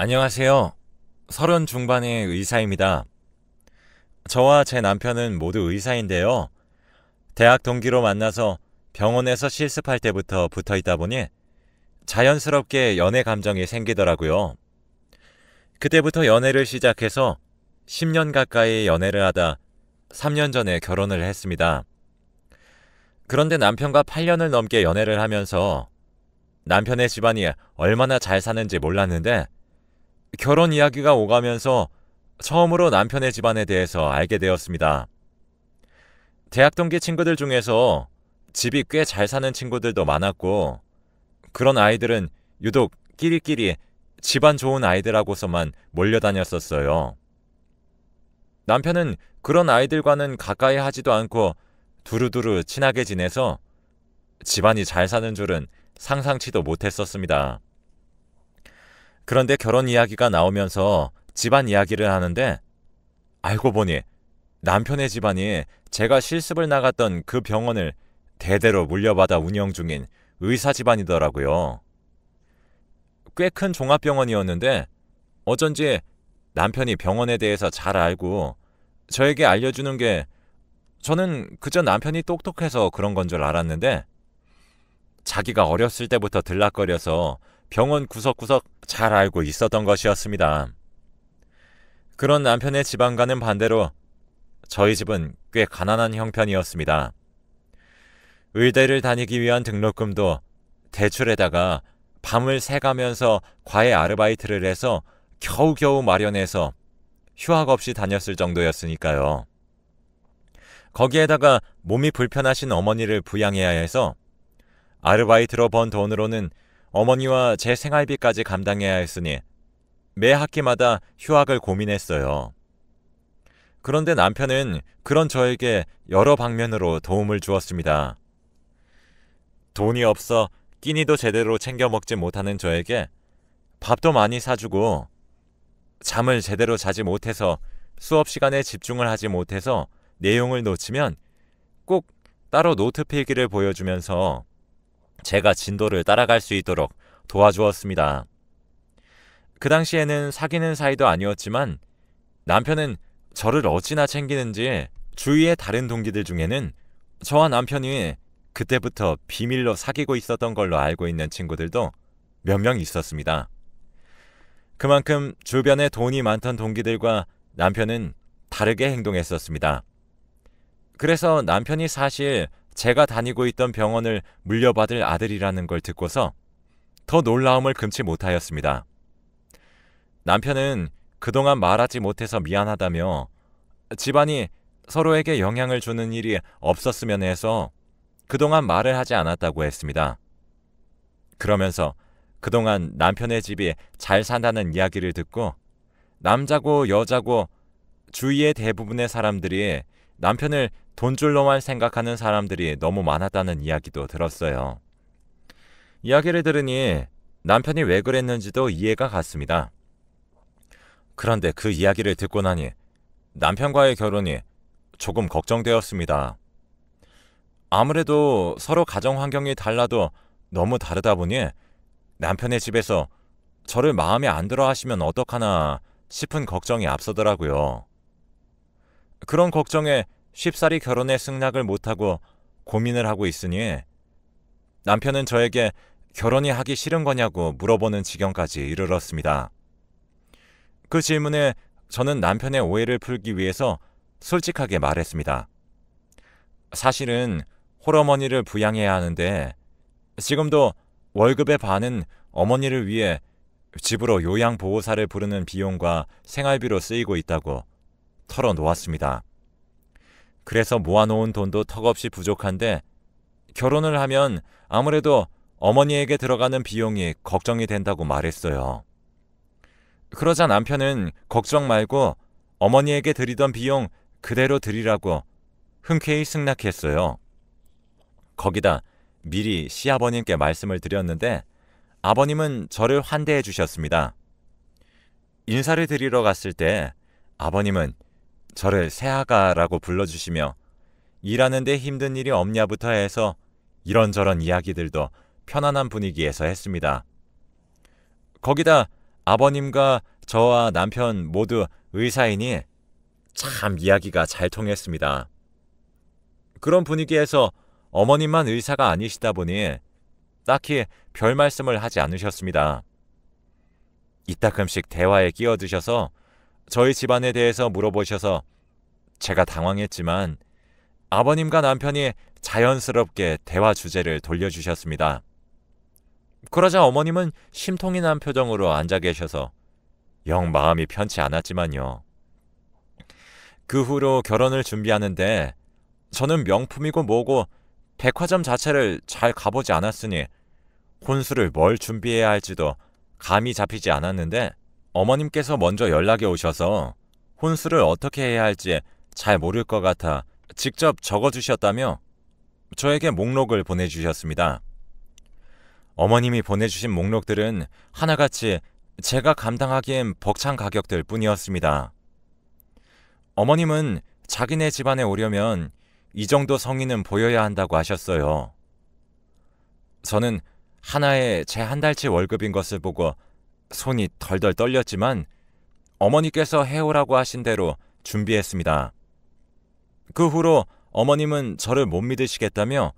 안녕하세요. 30 중반의 의사입니다. 저와 제 남편은 모두 의사인데요. 대학 동기로 만나서 병원에서 실습할 때부터 붙어 있다 보니 자연스럽게 연애 감정이 생기더라고요. 그때부터 연애를 시작해서 10년 가까이 연애를 하다 3년 전에 결혼을 했습니다. 그런데 남편과 8년을 넘게 연애를 하면서 남편의 집안이 얼마나 잘 사는지 몰랐는데 결혼 이야기가 오가면서 처음으로 남편의 집안에 대해서 알게 되었습니다. 대학 동기 친구들 중에서 집이 꽤 잘 사는 친구들도 많았고, 그런 아이들은 유독 끼리끼리 집안 좋은 아이들하고서만 몰려다녔었어요. 남편은 그런 아이들과는 가까이 하지도 않고 두루두루 친하게 지내서 집안이 잘 사는 줄은 상상치도 못했었습니다. 그런데 결혼 이야기가 나오면서 집안 이야기를 하는데 알고 보니 남편의 집안이 제가 실습을 나갔던 그 병원을 대대로 물려받아 운영 중인 의사 집안이더라고요. 꽤 큰 종합병원이었는데 어쩐지 남편이 병원에 대해서 잘 알고 저에게 알려주는 게 저는 그저 남편이 똑똑해서 그런 건 줄 알았는데 자기가 어렸을 때부터 들락거려서 병원 구석구석 잘 알고 있었던 것이었습니다. 그런 남편의 집안과는 반대로 저희 집은 꽤 가난한 형편이었습니다. 의대를 다니기 위한 등록금도 대출에다가 밤을 새가면서 과외 아르바이트를 해서 겨우겨우 마련해서 휴학 없이 다녔을 정도였으니까요. 거기에다가 몸이 불편하신 어머니를 부양해야 해서 아르바이트로 번 돈으로는 어머니와 제 생활비까지 감당해야 했으니 매 학기마다 휴학을 고민했어요. 그런데 남편은 그런 저에게 여러 방면으로 도움을 주었습니다. 돈이 없어 끼니도 제대로 챙겨 먹지 못하는 저에게 밥도 많이 사주고 잠을 제대로 자지 못해서 수업 시간에 집중을 하지 못해서 내용을 놓치면 꼭 따로 노트 필기를 보여주면서 제가 진도를 따라갈 수 있도록 도와주었습니다. 그 당시에는 사귀는 사이도 아니었지만 남편은 저를 어찌나 챙기는지 주위의 다른 동기들 중에는 저와 남편이 그때부터 비밀로 사귀고 있었던 걸로 알고 있는 친구들도 몇 명 있었습니다. 그만큼 주변에 돈이 많던 동기들과 남편은 다르게 행동했었습니다. 그래서 남편이 사실 제가 다니고 있던 병원을 물려받을 아들이라는 걸 듣고서 더 놀라움을 금치 못하였습니다. 남편은 그동안 말하지 못해서 미안하다며 집안이 서로에게 영향을 주는 일이 없었으면 해서 그동안 말을 하지 않았다고 했습니다. 그러면서 그동안 남편의 집이 잘 산다는 이야기를 듣고 남자고 여자고 주위의 대부분의 사람들이 남편을 돈줄로만 생각하는 사람들이 너무 많았다는 이야기도 들었어요. 이야기를 들으니 남편이 왜 그랬는지도 이해가 갔습니다. 그런데 그 이야기를 듣고 나니 남편과의 결혼이 조금 걱정되었습니다. 아무래도 서로 가정 환경이 달라도 너무 다르다 보니 남편의 집에서 저를 마음에 안 들어 하시면 어떡하나 싶은 걱정이 앞서더라고요. 그런 걱정에 쉽사리 결혼에 승낙을 못하고 고민을 하고 있으니 남편은 저에게 결혼이 하기 싫은 거냐고 물어보는 지경까지 이르렀습니다. 그 질문에 저는 남편의 오해를 풀기 위해서 솔직하게 말했습니다. 사실은 홀어머니를 부양해야 하는데 지금도 월급의 반은 어머니를 위해 집으로 요양보호사를 부르는 비용과 생활비로 쓰이고 있다고 털어놓았습니다. 그래서 모아놓은 돈도 턱없이 부족한데 결혼을 하면 아무래도 어머니에게 들어가는 비용이 걱정이 된다고 말했어요. 그러자 남편은 걱정 말고 어머니에게 드리던 비용 그대로 드리라고 흔쾌히 승낙했어요. 거기다 미리 시아버님께 말씀을 드렸는데 아버님은 저를 환대해 주셨습니다. 인사를 드리러 갔을 때 아버님은 저를 새아가라고 불러주시며 일하는데 힘든 일이 없냐부터 해서 이런저런 이야기들도 편안한 분위기에서 했습니다. 거기다 아버님과 저와 남편 모두 의사이니 참 이야기가 잘 통했습니다. 그런 분위기에서 어머님만 의사가 아니시다 보니 딱히 별 말씀을 하지 않으셨습니다. 이따금씩 대화에 끼어드셔서 저희 집안에 대해서 물어보셔서 제가 당황했지만 아버님과 남편이 자연스럽게 대화 주제를 돌려주셨습니다. 그러자 어머님은 심통이 난 표정으로 앉아 계셔서 영 마음이 편치 않았지만요. 그 후로 결혼을 준비하는데 저는 명품이고 뭐고 백화점 자체를 잘 가보지 않았으니 혼수를 뭘 준비해야 할지도 감이 잡히지 않았는데 어머님께서 먼저 연락이 오셔서 혼수를 어떻게 해야 할지 잘 모를 것 같아 직접 적어주셨다며 저에게 목록을 보내주셨습니다. 어머님이 보내주신 목록들은 하나같이 제가 감당하기엔 벅찬 가격들 뿐이었습니다. 어머님은 자기네 집안에 오려면 이 정도 성의는 보여야 한다고 하셨어요. 저는 하나에 제 한 달치 월급인 것을 보고 손이 덜덜 떨렸지만 어머니께서 해오라고 하신 대로 준비했습니다. 그 후로 어머님은 저를 못 믿으시겠다며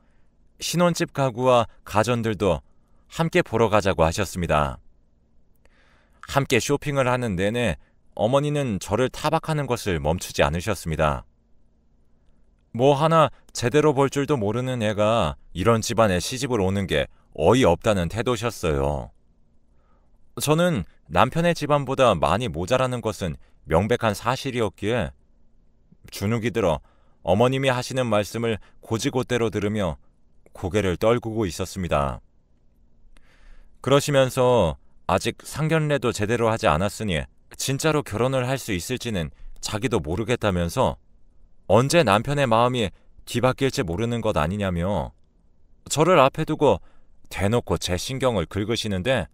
신혼집 가구와 가전들도 함께 보러 가자고 하셨습니다. 함께 쇼핑을 하는 내내 어머니는 저를 타박하는 것을 멈추지 않으셨습니다. 뭐 하나 제대로 볼 줄도 모르는 애가 이런 집안에 시집을 오는 게 어이없다는 태도셨어요. 저는 남편의 집안보다 많이 모자라는 것은 명백한 사실이었기에 주눅이 들어 어머님이 하시는 말씀을 곧이곧대로 들으며 고개를 떨구고 있었습니다. 그러시면서 아직 상견례도 제대로 하지 않았으니 진짜로 결혼을 할 수 있을지는 자기도 모르겠다면서 언제 남편의 마음이 뒤바뀔지 모르는 것 아니냐며 저를 앞에 두고 대놓고 제 신경을 긁으시는데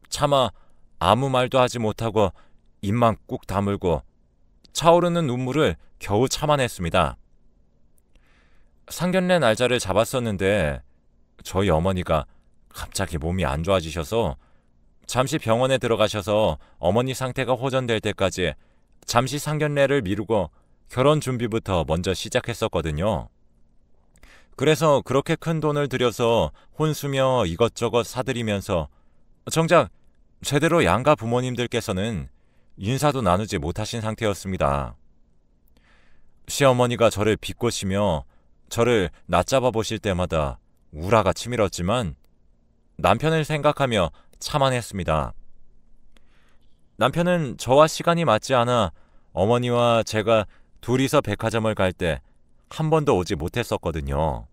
차마 아무 말도 하지 못하고 입만 꾹 다물고 차오르는 눈물을 겨우 참아냈습니다. 상견례 날짜를 잡았었는데 저희 어머니가 갑자기 몸이 안 좋아지셔서 잠시 병원에 들어가셔서 어머니 상태가 호전될 때까지 잠시 상견례를 미루고 결혼 준비부터 먼저 시작했었거든요. 그래서 그렇게 큰 돈을 들여서 혼수며 이것저것 사들이면서 정작 제대로 양가 부모님들께서는 인사도 나누지 못하신 상태였습니다. 시어머니가 저를 비꼬시며 저를 낮잡아 보실 때마다 우라가 치밀었지만 남편을 생각하며 참아냈습니다. 남편은 저와 시간이 맞지 않아 어머니와 제가 둘이서 백화점을 갈 때 한 번도 오지 못했었거든요.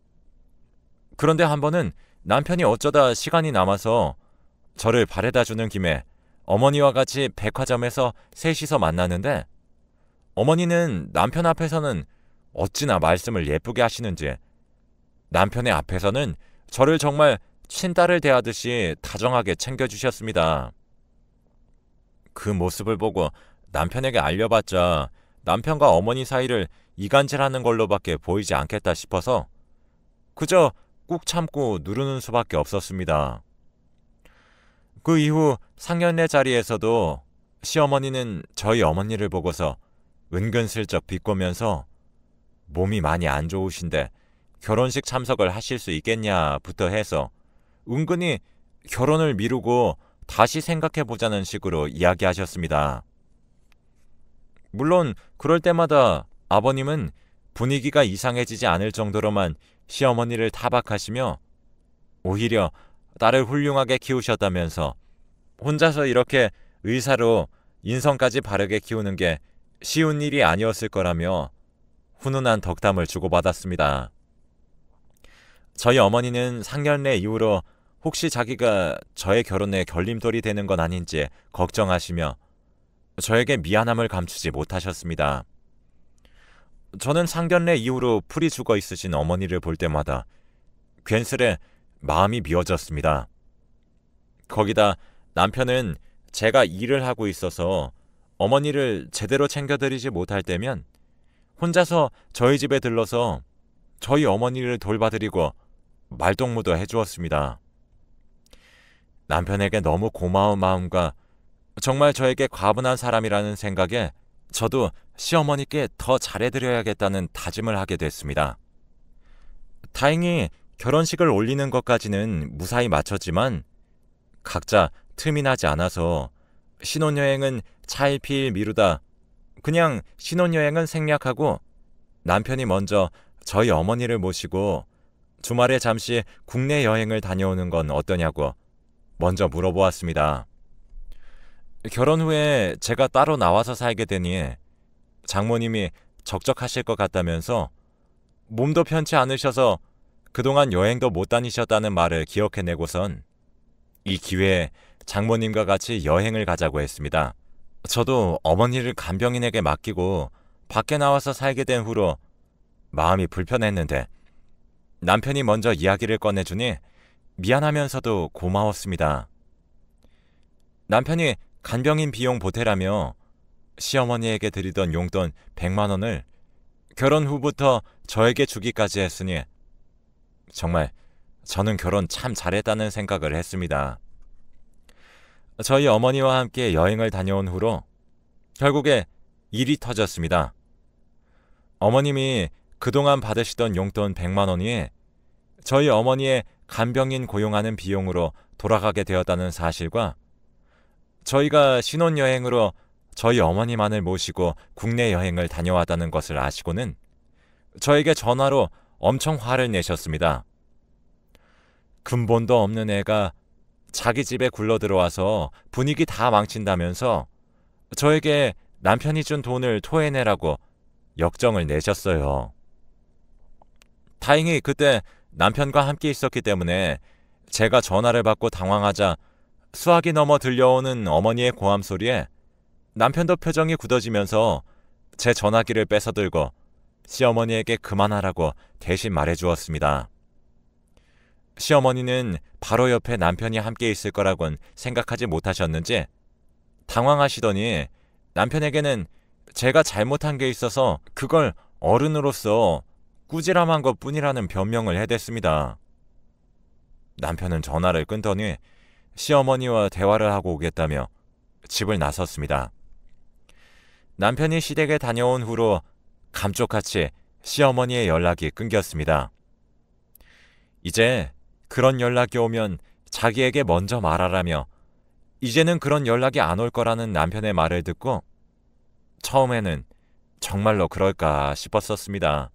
그런데 한 번은 남편이 어쩌다 시간이 남아서 저를 바래다 주는 김에 어머니와 같이 백화점에서 셋이서 만났는데 어머니는 남편 앞에서는 어찌나 말씀을 예쁘게 하시는지 남편의 앞에서는 저를 정말 친딸을 대하듯이 다정하게 챙겨주셨습니다. 그 모습을 보고 남편에게 알려봤자 남편과 어머니 사이를 이간질하는 걸로밖에 보이지 않겠다 싶어서 그저 꾹 참고 누르는 수밖에 없었습니다. 그 이후 상견례 자리에서도 시어머니는 저희 어머니를 보고서 은근슬쩍 비꼬면서 몸이 많이 안 좋으신데 결혼식 참석을 하실 수 있겠냐부터 해서 은근히 결혼을 미루고 다시 생각해보자는 식으로 이야기하셨습니다. 물론 그럴 때마다 아버님은 분위기가 이상해지지 않을 정도로만 시어머니를 타박하시며 오히려 딸을 훌륭하게 키우셨다면서 혼자서 이렇게 의사로 인성까지 바르게 키우는 게 쉬운 일이 아니었을 거라며 훈훈한 덕담을 주고받았습니다. 저희 어머니는 상견례 이후로 혹시 자기가 저의 결혼에 걸림돌이 되는 건 아닌지 걱정하시며 저에게 미안함을 감추지 못하셨습니다. 저는 상견례 이후로 풀이 죽어 있으신 어머니를 볼 때마다 괜스레 마음이 미워졌습니다. 거기다 남편은 제가 일을 하고 있어서 어머니를 제대로 챙겨드리지 못할 때면 혼자서 저희 집에 들러서 저희 어머니를 돌봐드리고 말동무도 해주었습니다. 남편에게 너무 고마운 마음과 정말 저에게 과분한 사람이라는 생각에 저도 시어머니께 더 잘해드려야겠다는 다짐을 하게 됐습니다. 다행히 결혼식을 올리는 것까지는 무사히 마쳤지만 각자 틈이 나지 않아서 신혼여행은 차일피일 미루다 그냥 신혼여행은 생략하고 남편이 먼저 저희 어머니를 모시고 주말에 잠시 국내 여행을 다녀오는 건 어떠냐고 먼저 물어보았습니다. 결혼 후에 제가 따로 나와서 살게 되니 장모님이 적적하실 것 같다면서 몸도 편치 않으셔서 그동안 여행도 못 다니셨다는 말을 기억해내고선 이 기회에 장모님과 같이 여행을 가자고 했습니다. 저도 어머니를 간병인에게 맡기고 밖에 나와서 살게 된 후로 마음이 불편했는데 남편이 먼저 이야기를 꺼내주니 미안하면서도 고마웠습니다. 남편이 간병인 비용 보태라며 시어머니에게 드리던 용돈 100만 원을 결혼 후부터 저에게 주기까지 했으니 정말 저는 결혼 참 잘했다는 생각을 했습니다. 저희 어머니와 함께 여행을 다녀온 후로 결국에 일이 터졌습니다. 어머님이 그동안 받으시던 용돈 100만 원이 저희 어머니의 간병인 고용하는 비용으로 돌아가게 되었다는 사실과 저희가 신혼여행으로 저희 어머니만을 모시고 국내 여행을 다녀왔다는 것을 아시고는 저에게 전화로 엄청 화를 내셨습니다. 근본도 없는 애가 자기 집에 굴러들어와서 분위기 다 망친다면서 저에게 남편이 준 돈을 토해내라고 역정을 내셨어요. 다행히 그때 남편과 함께 있었기 때문에 제가 전화를 받고 당황하자 수화기 넘어 들려오는 어머니의 고함 소리에 남편도 표정이 굳어지면서 제 전화기를 뺏어들고 시어머니에게 그만하라고 대신 말해주었습니다. 시어머니는 바로 옆에 남편이 함께 있을 거라곤 생각하지 못하셨는지 당황하시더니 남편에게는 제가 잘못한 게 있어서 그걸 어른으로서 꾸지람한 것뿐이라는 변명을 해댔습니다. 남편은 전화를 끊더니 시어머니와 대화를 하고 오겠다며 집을 나섰습니다. 남편이 시댁에 다녀온 후로 감쪽같이 시어머니의 연락이 끊겼습니다. 이제 그런 연락이 오면 자기에게 먼저 말하라며 이제는 그런 연락이 안 올 거라는 남편의 말을 듣고 처음에는 정말로 그럴까 싶었었습니다.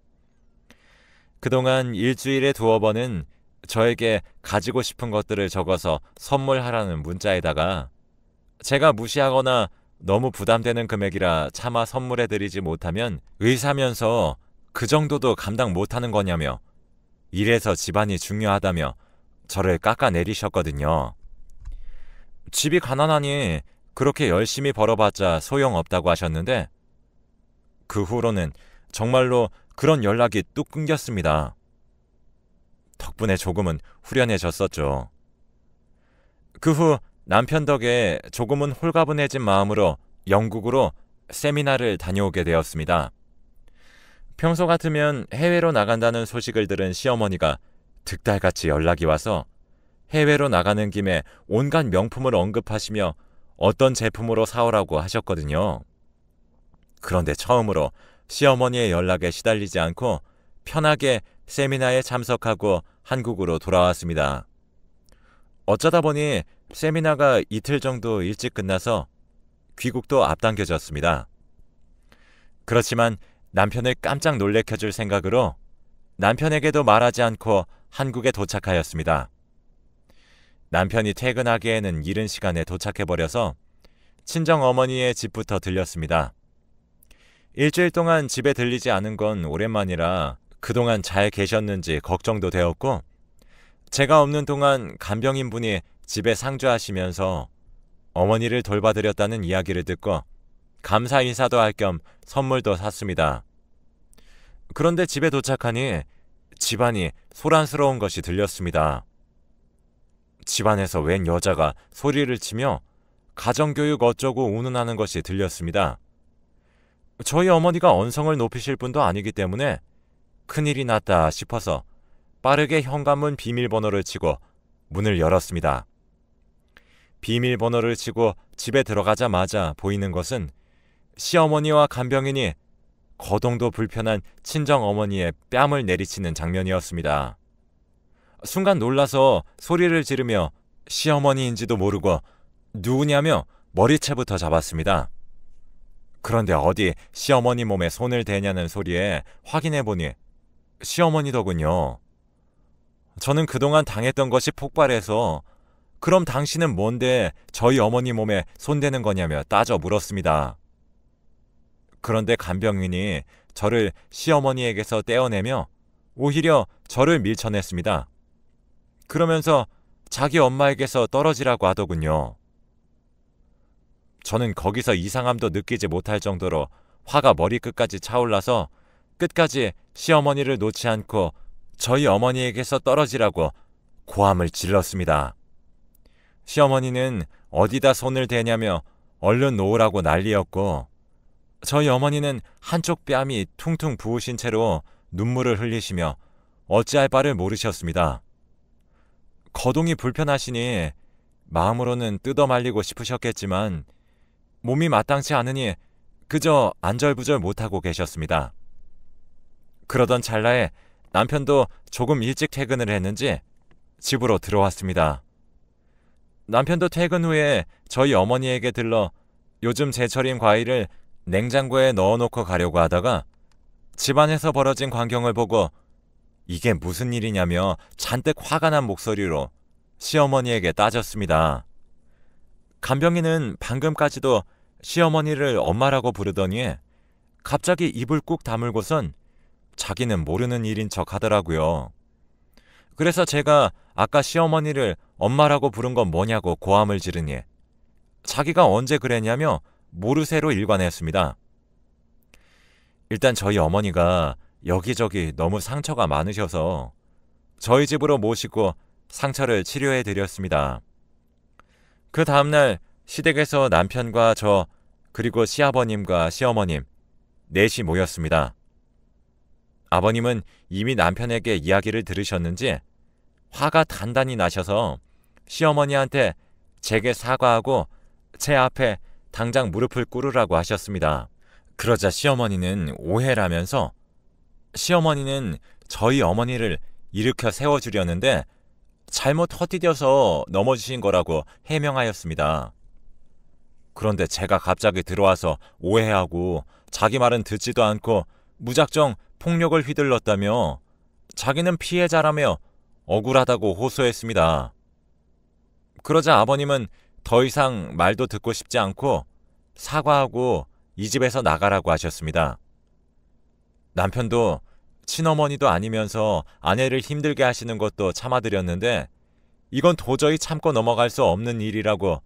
그동안 일주일에 2번은 저에게 가지고 싶은 것들을 적어서 선물하라는 문자에다가 제가 무시하거나 너무 부담되는 금액이라 차마 선물해드리지 못하면 의사면서 그 정도도 감당 못하는 거냐며 이래서 집안이 중요하다며 저를 깎아내리셨거든요. 집이 가난하니 그렇게 열심히 벌어봤자 소용없다고 하셨는데 그 후로는 정말로 그런 연락이 뚝 끊겼습니다. 덕분에 조금은 후련해졌었죠. 그 후 남편 덕에 조금은 홀가분해진 마음으로 영국으로 세미나를 다녀오게 되었습니다. 평소 같으면 해외로 나간다는 소식을 들은 시어머니가 득달같이 연락이 와서 해외로 나가는 김에 온갖 명품을 언급하시며 어떤 제품으로 사오라고 하셨거든요. 그런데 처음으로 시어머니의 연락에 시달리지 않고 편하게 세미나에 참석하고 한국으로 돌아왔습니다. 어쩌다 보니 세미나가 이틀 정도 일찍 끝나서 귀국도 앞당겨졌습니다. 그렇지만 남편을 깜짝 놀래켜줄 생각으로 남편에게도 말하지 않고 한국에 도착하였습니다. 남편이 퇴근하기에는 이른 시간에 도착해버려서 친정어머니의 집부터 들렸습니다. 일주일 동안 집에 들리지 않은 건 오랜만이라 그동안 잘 계셨는지 걱정도 되었고 제가 없는 동안 간병인분이 집에 상주하시면서 어머니를 돌봐드렸다는 이야기를 듣고 감사 인사도 할 겸 선물도 샀습니다. 그런데 집에 도착하니 집안이 소란스러운 것이 들렸습니다. 집안에서 웬 여자가 소리를 치며 가정교육 어쩌고 운운하는 것이 들렸습니다. 저희 어머니가 언성을 높이실 분도 아니기 때문에 큰일이 났다 싶어서 빠르게 현관문 비밀번호를 치고 문을 열었습니다. 비밀번호를 치고 집에 들어가자마자 보이는 것은 시어머니와 간병인이 거동도 불편한 친정어머니의 뺨을 내리치는 장면이었습니다. 순간 놀라서 소리를 지르며 시어머니인지도 모르고 누구냐며 머리채부터 잡았습니다. 그런데 어디 시어머니 몸에 손을 대냐는 소리에 확인해보니 시어머니더군요. 저는 그동안 당했던 것이 폭발해서 그럼 당신은 뭔데 저희 어머니 몸에 손대는 거냐며 따져 물었습니다. 그런데 간병인이 저를 시어머니에게서 떼어내며 오히려 저를 밀쳐냈습니다. 그러면서 자기 엄마에게서 떨어지라고 하더군요. 저는 거기서 이상함도 느끼지 못할 정도로 화가 머리끝까지 차올라서 끝까지 시어머니를 놓지 않고 저희 어머니에게서 떨어지라고 고함을 질렀습니다. 시어머니는 어디다 손을 대냐며 얼른 놓으라고 난리였고 저희 어머니는 한쪽 뺨이 퉁퉁 부으신 채로 눈물을 흘리시며 어찌할 바를 모르셨습니다. 거동이 불편하시니 마음으로는 뜯어 말리고 싶으셨겠지만 몸이 마땅치 않으니 그저 안절부절 못하고 계셨습니다. 그러던 찰나에 남편도 조금 일찍 퇴근을 했는지 집으로 들어왔습니다. 남편도 퇴근 후에 저희 어머니에게 들러 요즘 제철인 과일을 냉장고에 넣어놓고 가려고 하다가 집안에서 벌어진 광경을 보고 이게 무슨 일이냐며 잔뜩 화가 난 목소리로 시어머니에게 따졌습니다. 간병인은 방금까지도 시어머니를 엄마라고 부르더니 갑자기 입을 꾹 다물고선 자기는 모르는 일인 척 하더라고요. 그래서 제가 아까 시어머니를 엄마라고 부른 건 뭐냐고 고함을 지르니 자기가 언제 그랬냐며 모르쇠로 일관했습니다. 일단 저희 어머니가 여기저기 너무 상처가 많으셔서 저희 집으로 모시고 상처를 치료해 드렸습니다. 그 다음날 시댁에서 남편과 저 그리고 시아버님과 시어머님 넷이 모였습니다. 아버님은 이미 남편에게 이야기를 들으셨는지 화가 단단히 나셔서 시어머니한테 제게 사과하고 제 앞에 당장 무릎을 꿇으라고 하셨습니다. 그러자 시어머니는 오해라면서 시어머니는 저희 어머니를 일으켜 세워주려는데 잘못 헛디뎌서 넘어지신 거라고 해명하였습니다. 그런데 제가 갑자기 들어와서 오해하고 자기 말은 듣지도 않고 무작정 폭력을 휘둘렀다며 자기는 피해자라며 억울하다고 호소했습니다. 그러자 아버님은 더 이상 말도 듣고 싶지 않고 사과하고 이 집에서 나가라고 하셨습니다. 남편도 친어머니도 아니면서 아내를 힘들게 하시는 것도 참아드렸는데 이건 도저히 참고 넘어갈 수 없는 일이라고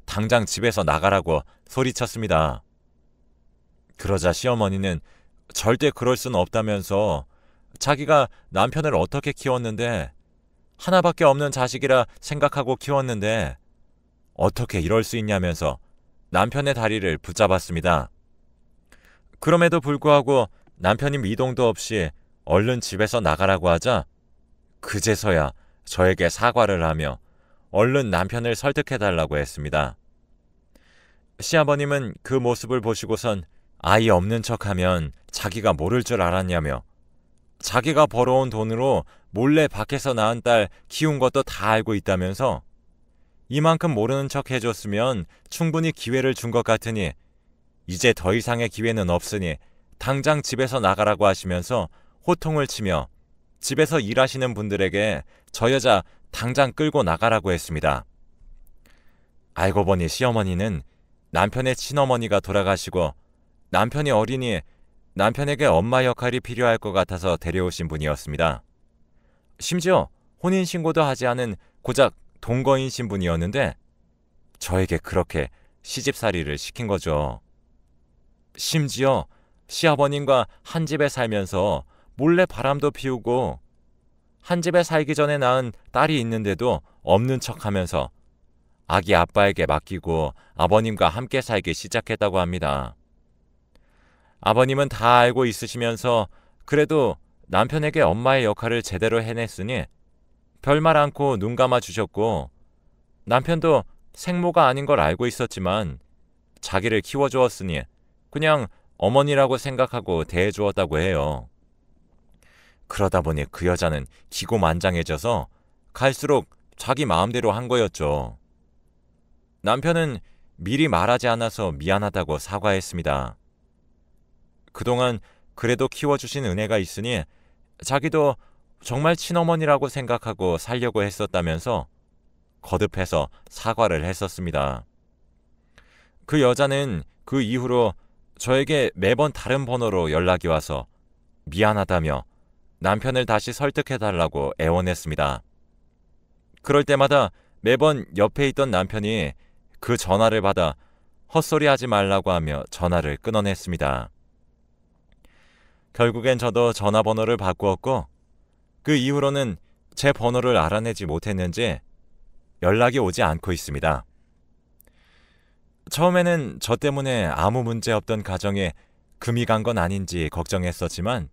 당장 집에서 나가라고 소리쳤습니다. 그러자 시어머니는 절대 그럴 수는 없다면서 자기가 남편을 어떻게 키웠는데 하나밖에 없는 자식이라 생각하고 키웠는데 어떻게 이럴 수 있냐면서 남편의 다리를 붙잡았습니다. 그럼에도 불구하고 남편이 미동도 없이 얼른 집에서 나가라고 하자 그제서야 저에게 사과를 하며 얼른 남편을 설득해달라고 했습니다. 시아버님은 그 모습을 보시고선 아이 없는 척하면 자기가 모를 줄 알았냐며 자기가 벌어온 돈으로 몰래 밖에서 낳은 딸 키운 것도 다 알고 있다면서 이만큼 모르는 척 해줬으면 충분히 기회를 준 것 같으니 이제 더 이상의 기회는 없으니 당장 집에서 나가라고 하시면서 호통을 치며 집에서 일하시는 분들에게 저 여자 당장 끌고 나가라고 했습니다. 알고 보니 시어머니는 남편의 친어머니가 돌아가시고 남편이 어리니 남편에게 엄마 역할이 필요할 것 같아서 데려오신 분이었습니다. 심지어 혼인신고도 하지 않은 고작 동거인 신분이었는데 저에게 그렇게 시집살이를 시킨 거죠. 심지어 시아버님과 한 집에 살면서 몰래 바람도 피우고 한 집에 살기 전에 낳은 딸이 있는데도 없는 척하면서 아기 아빠에게 맡기고 아버님과 함께 살기 시작했다고 합니다. 아버님은 다 알고 있으시면서 그래도 남편에게 엄마의 역할을 제대로 해냈으니 별말 않고 눈 감아 주셨고 남편도 생모가 아닌 걸 알고 있었지만 자기를 키워주었으니 그냥 어머니라고 생각하고 대해주었다고 해요. 그러다 보니 그 여자는 기고만장해져서 갈수록 자기 마음대로 한 거였죠. 남편은 미리 말하지 않아서 미안하다고 사과했습니다. 그동안 그래도 키워주신 은혜가 있으니 자기도 정말 친어머니라고 생각하고 살려고 했었다면서 거듭해서 사과를 했었습니다. 그 여자는 그 이후로 저에게 매번 다른 번호로 연락이 와서 미안하다며 남편을 다시 설득해달라고 애원했습니다. 그럴 때마다 매번 옆에 있던 남편이 그 전화를 받아 헛소리하지 말라고 하며 전화를 끊어냈습니다. 결국엔 저도 전화번호를 바꾸었고 그 이후로는 제 번호를 알아내지 못했는지 연락이 오지 않고 있습니다. 처음에는 저 때문에 아무 문제 없던 가정에 금이 간 건 아닌지 걱정했었지만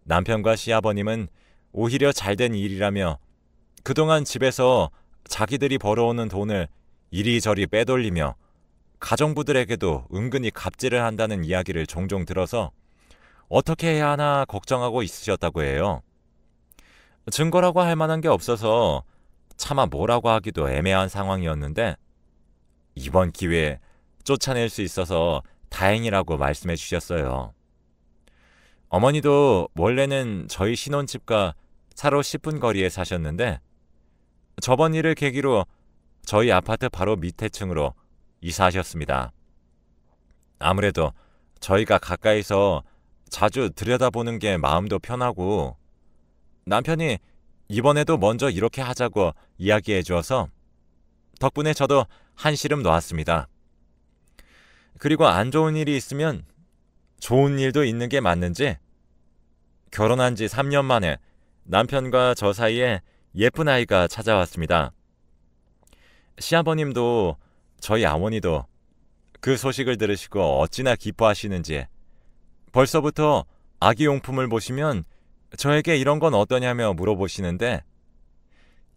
남편과 시아버님은 오히려 잘된 일이라며 그동안 집에서 자기들이 벌어오는 돈을 이리저리 빼돌리며 가정부들에게도 은근히 갑질을 한다는 이야기를 종종 들어서 어떻게 해야 하나 걱정하고 있으셨다고 해요. 증거라고 할 만한 게 없어서 차마 뭐라고 하기도 애매한 상황이었는데 이번 기회에 쫓아낼 수 있어서 다행이라고 말씀해 주셨어요. 어머니도 원래는 저희 신혼집과 차로 10분 거리에 사셨는데 저번 일을 계기로 저희 아파트 바로 밑에 층으로 이사하셨습니다. 아무래도 저희가 가까이서 자주 들여다보는 게 마음도 편하고 남편이 이번에도 먼저 이렇게 하자고 이야기해 주어서 덕분에 저도 한시름 놓았습니다. 그리고 안 좋은 일이 있으면 좋은 일도 있는 게 맞는지 결혼한 지 3년 만에 남편과 저 사이에 예쁜 아이가 찾아왔습니다. 시아버님도 저희 어머니도 그 소식을 들으시고 어찌나 기뻐하시는지 벌써부터 아기용품을 보시면 저에게 이런 건 어떠냐며 물어보시는데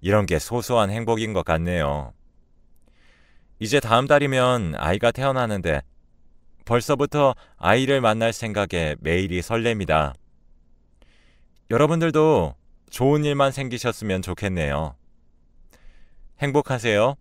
이런 게 소소한 행복인 것 같네요. 이제 다음 달이면 아이가 태어나는데 벌써부터 아이를 만날 생각에 매일이 설렙니다. 여러분들도 좋은 일만 생기셨으면 좋겠네요. 행복하세요.